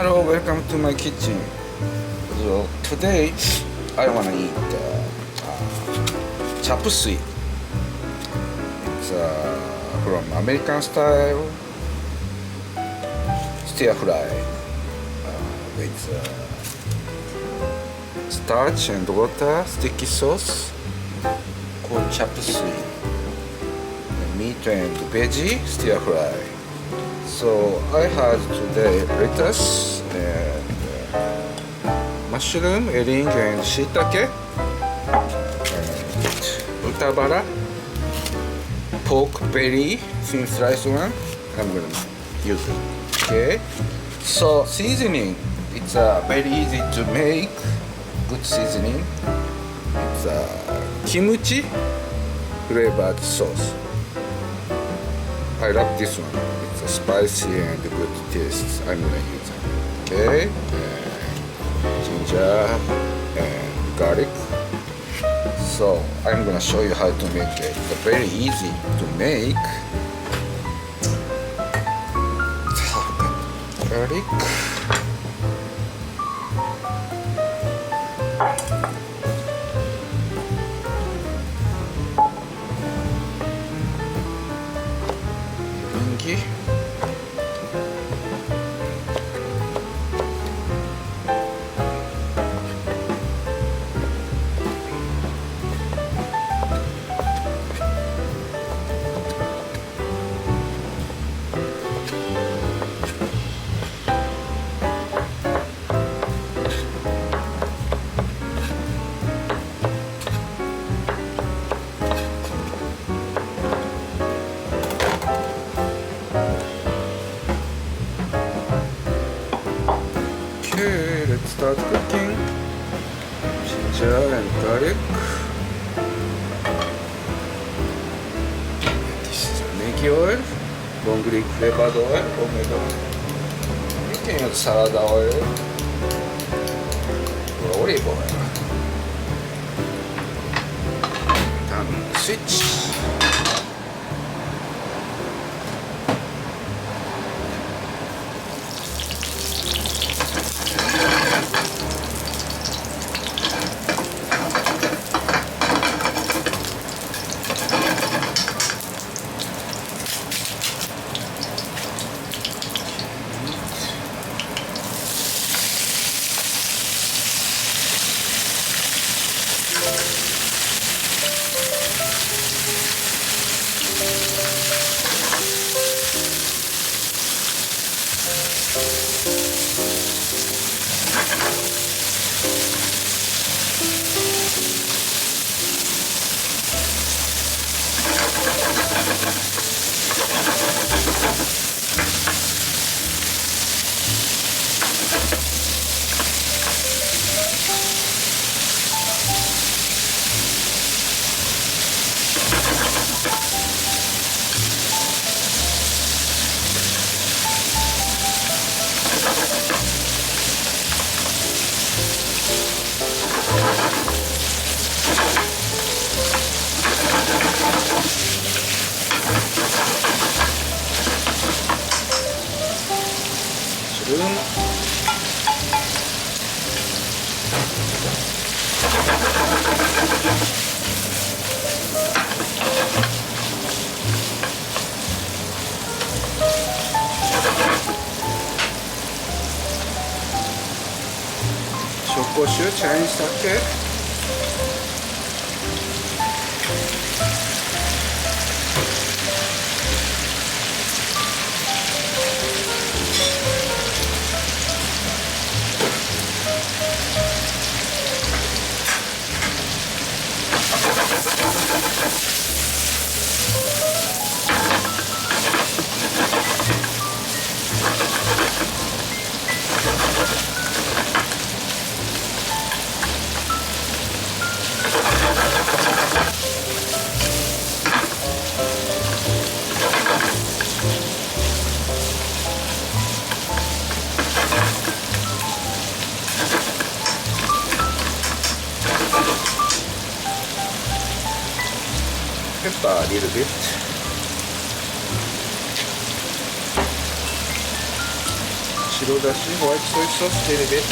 Hello, welcome to my kitchen. So today I wanna eat chop suey. It's from American style stir fry with starch and water, sticky sauce called chop suey. Meat and veggie stir fry. So I had today lettuce and mushroom, earring and shiitake and utabara, pork belly, thin sliced one. I'm gonna use it. Okay. So seasoning, it's very easy to make. Good seasoning. It's kimchi flavored sauce. I love this one. It's spicy and good taste. I'm gonna use it. Okay, and ginger and garlic. So I'm gonna show you how to make it. It's very easy to make. Garlic. Okay, let's start cooking. Ginger and garlic. This is negi oil, long leaf flavored oil, omega. You can use salad oil or olive oil. Turn the switch. Shokosu, Chinese sake. Pepper a little bit. 白だし、ホワイトソイソース、little bit.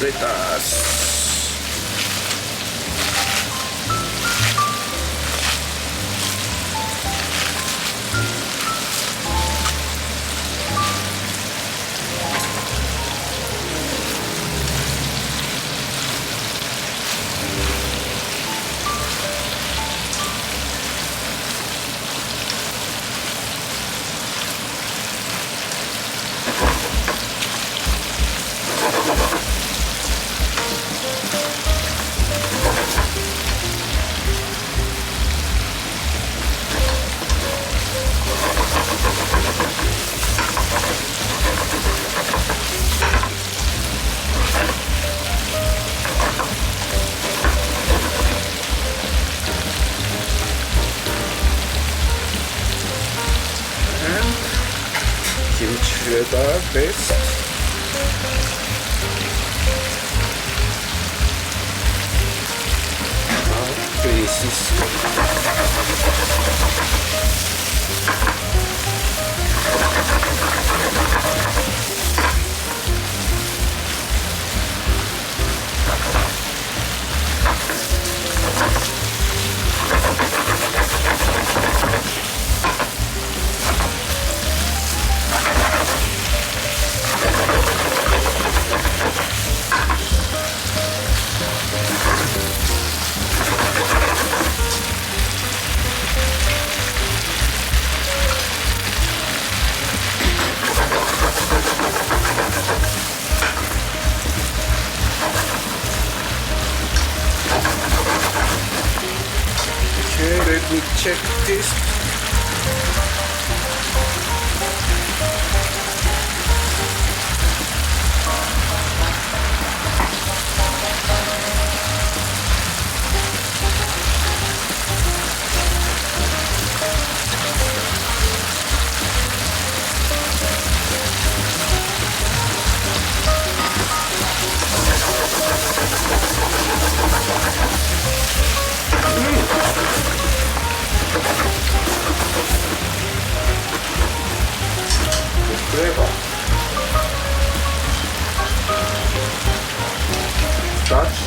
Lettuce. Kimchi flavor paste. Pieces. Let me check this. Flavor. Starch.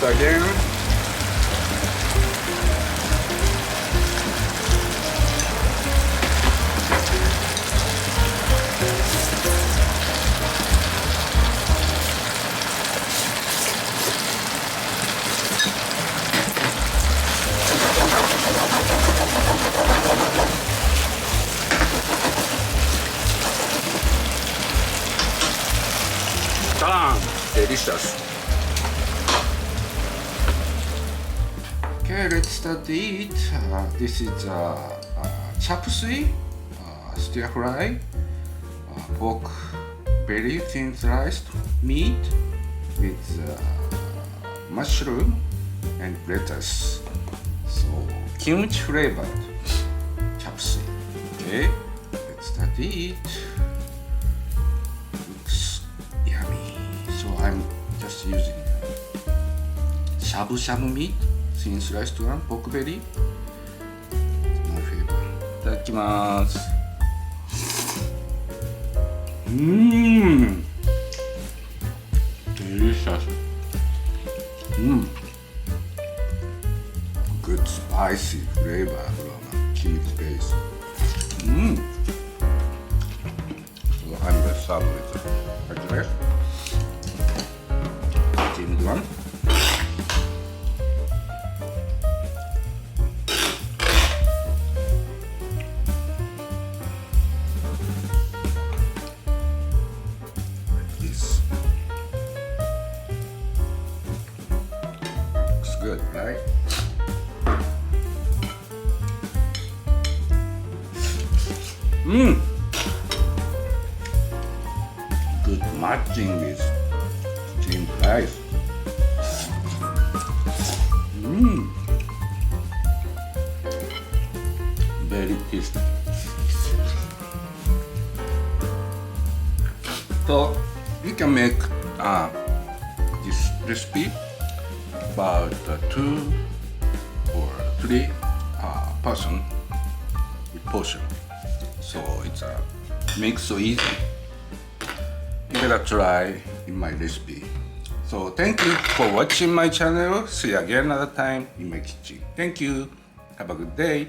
Again. Ta-da! Delicious. Okay, let's start to eat. This is chop suey, stir fry, pork belly thin sliced meat with mushroom and lettuce. So kimchi flavored chop suey. Okay, let's start to eat. Looks yummy. So I'm just using shabu shabu meat. Thin sliced one, pork belly. It's my favorite. いただきます。Delicious. Good spicy flavor from kimchi paste. So I'm gonna serve with rice. Steamed one. good, right? Good matching with steamed rice. Very tasty. So you can make this recipe about 2 or 3 person with portion. So it's makes so easy. You gotta try in my recipe. So thank you for watching my channel. See you again another time in my kitchen. Thank you. Have a good day.